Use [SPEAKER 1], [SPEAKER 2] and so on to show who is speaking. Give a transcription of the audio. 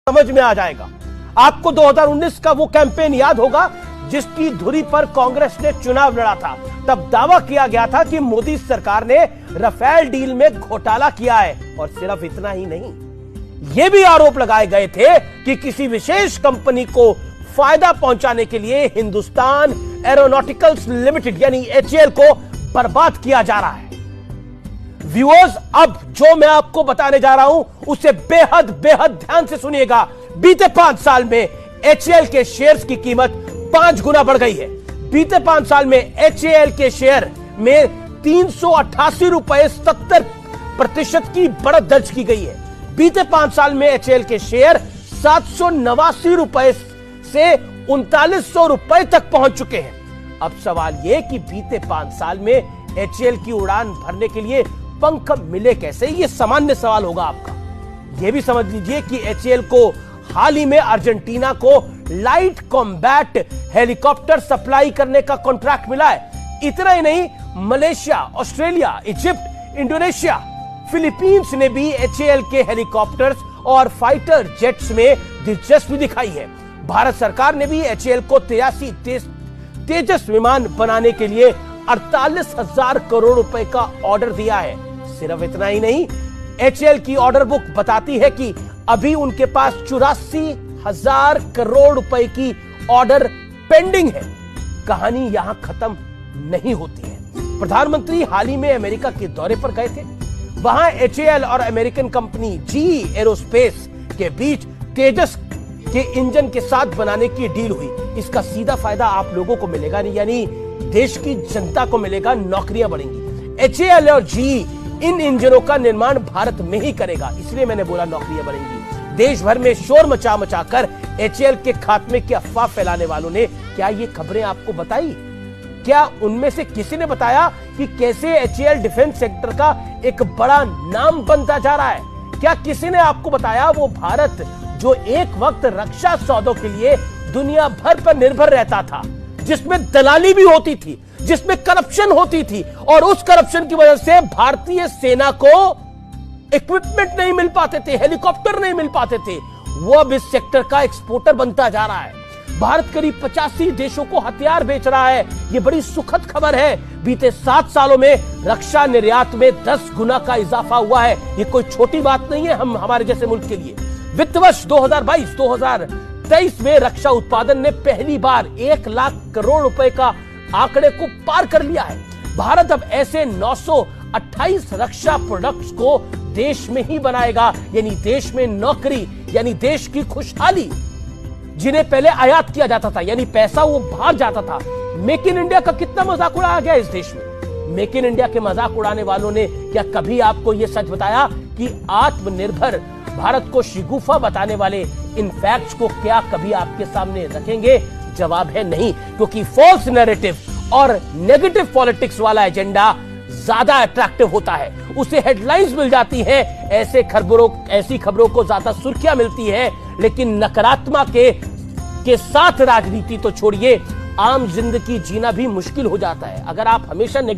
[SPEAKER 1] समझ में आ जाएगा। आपको 2019 का वो कैंपेन याद होगा जिसकी धुरी पर कांग्रेस ने चुनाव लड़ा था। तब दावा किया गया था कि मोदी सरकार ने राफेल डील में घोटाला किया है। और सिर्फ इतना ही नहीं, यह भी आरोप लगाए गए थे कि किसी विशेष कंपनी को फायदा पहुंचाने के लिए हिंदुस्तान एरोनॉटिकल्स लिमिटेड यानी HAL को बर्बाद किया जा रहा है। व्यूअर्स, अब जो मैं आपको बताने जा रहा हूं उसे बेहद बेहद ध्यान से सुनिएगा। बीते 5 साल में HAL के शेयर्स की कीमत 5 गुना बढ़ गई है। बीते 5 साल में HAL के शेयर में 388 रुपए 70% की बढ़त दर्ज की गई है। बीते 5 साल में HAL के शेयर 789 रुपए से 3900 रुपए तक पहुंच चुके हैं। अब सवाल यह कि बीते 5 साल में HAL की उड़ान भरने के लिए पंख मिले कैसे? यह सामान्य सवाल होगा आपका। यह भी समझ लीजिए कि HAL को हाल ही में अर्जेंटीना को लाइट कॉम्बैट हेलीकॉप्टर सप्लाई करने का कॉन्ट्रैक्ट मिला है। इतना ही नहीं, Malaysia, Australia, Egypt, Indonesia, Philippines ने भी HAL के हेलीकॉप्टर्स और फाइटर जेट्स में दिलचस्पी दिखाई है। भारत सरकार ने भी HAL को 83 तेजस विमान बनाने के लिए 48,000 करोड़ रुपए का ऑर्डर दिया है। सिर्फ इतना ही नहीं, HAL की ऑर्डर बुक बताती है कि अभी उनके पास 84,000 करोड़ रुपए की ऑर्डर पेंडिंग है। कहानी यहां खत्म नहीं होती है। प्रधानमंत्री हाल ही में अमेरिका के दौरे पर गए थे। वहां HAL और अमेरिकन कंपनी GE एरोस्पेस के बीच तेजस के इंजन के साथ बनाने की डील हुई। इसका सीधा फायदा आप लोगों को मिलेगा, यानी देश की जनता को मिलेगा, नौकरियां बढ़ेंगी। HAL और GE इन इंजनों का निर्माण भारत में ही करेगा, इसलिए मैंने बोला नौकरियां बढ़ेंगी। देश भर में शोर मचा कर HAL के खात्मे की अफवाह फैलाने वालों ने क्या ये खबरें आपको बताई? क्या उनमें से किसी ने बताया कि कैसे HAL डिफेंस सेक्टर का एक बड़ा नाम बनता जा रहा है? क्या किसी ने आपको बताया वो भारत जो एक वक्त रक्षा सौदों के लिए दुनिया भर पर निर्भर रहता था, जिसमें दलाली भी होती थी, जिसमें करप्शन होती थी, और उस करप्शन की वजह से भारतीय सेना को इक्विपमेंट नहीं मिल पाते थे, हेलीकॉप्टर नहीं मिल पाते थे, वो अब इस सेक्टर का एक्सपोर्टर बनता जा रहा है। भारत करीब 85 देशों को हथियार बेच रहा है। यह बड़ी सुखद खबर है। बीते 7 सालों में रक्षा निर्यात में 10 गुना का इजाफा हुआ है। यह कोई छोटी बात नहीं है हमारे जैसे मुल्क के लिए। वित्त वर्ष 2022-2023 में रक्षा उत्पादन ने पहली बार 1 लाख करोड़ रुपए का आंकड़े को पार कर लिया है। भारत अब ऐसे 928 रक्षा प्रोडक्ट्स को देश में ही बनाएगा, यानी देश में नौकरी, यानी देश की खुशहाली। जिन्हें पहले आयात किया जाता था, यानी पैसा वो बाहर जाता था। मेक इन इंडिया का कितना मजाक उड़ाया गया इस देश में। मेक इन इंडिया के मजाक उड़ाने वालों ने क्या कभी आपको यह सच बताया कि आत्मनिर्भर भारत को शिगुफा बताने वाले इन फैक्ट्स को क्या कभी आपके सामने रखेंगे? जवाब है नहीं, क्योंकि फॉल्स नैरेटिव और नेगेटिव पॉलिटिक्स वाला एजेंडा ज्यादा अट्रैक्टिव होता है, उसे हेडलाइंस मिल जाती है, ऐसी खबरों को ज्यादा सुर्खियां मिलती है। लेकिन नकारात्मक के साथ राजनीति तो छोड़िए, आम जिंदगी जीना भी मुश्किल हो जाता है। अगर आप हमेशा नेगेटिव